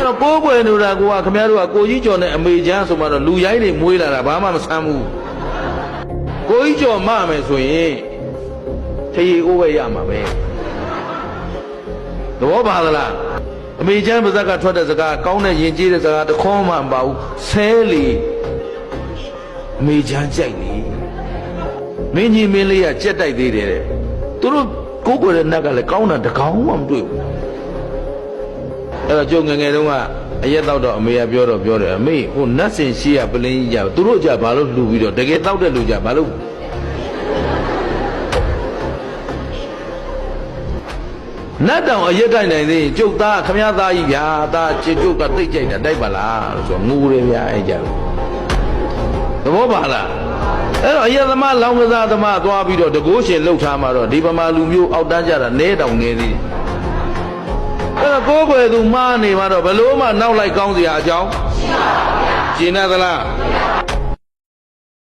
တော့ကိုးကွယ်နေတာကခင်ဗျားတို့ကကိုကြီးကျော်နဲ့အမေချမ်းဆိုမှတော့လူရိုင်းတွေမွေးလာတာဘာမှမဆမ်းဘူးကိုကြီးကျော်မမယ်ဆိုရင်ထရေအိုးပဲရမှာပဲသဘောပါလားအမေချမ်းပါဇက်ကထွက်တဲ့စကားကောင်းတဲ့ယဉ်ကျေးတဲ့စကားတခေါမှမပါဘူးဆဲလေအမေချမ်းကြိုက်လေမင်းကြီးမင်းလေးကကြက်တိုက်သေးတယ်တဲ့သူတို့ကိုးကွယ်တဲ့နတ်ကလည်းကောင်းတာတကောင်မှမတွေ့ဘူးအဲ့တော့ကျုံငယ်ငယ်တုန်းကအရက်တော့အမေကပြောတယ်အမေဟိုနတ်စင်ရှိရပလင်းကြီးကြသူတို့ကြဘာလို့လှူပြီးတော့တကယ်တောက်တဲ့လူကြဘာလို့နတ်တောင်အရက်တိုက်နိုင်သေးကျုပ်သားခမည်းသားကြီးဗျာသားကျုပ်ကတိတ်ကြိုက်တာတိုက်ပါလားလို့ဆိုငူတယ်ဗျာအဲ့ကြသဘောပါလားအဲ့တော့အရက်သမားလောင်းကစားသမားသွားပြီးတော့တကိုးရှင်လှုပ်ထားမှာတော့ဒီဗမာလူမျိုးအောက်တန်းကြတာနဲတောင်နေသေးတယ်အဲ့တော့ကိုးကွယ်သူမှားနေမှာတော့ဘလို့မှနောက်လိုက်ကောင်းစရာအကြောင်းရှင်းပါဘူးရှင်းသလား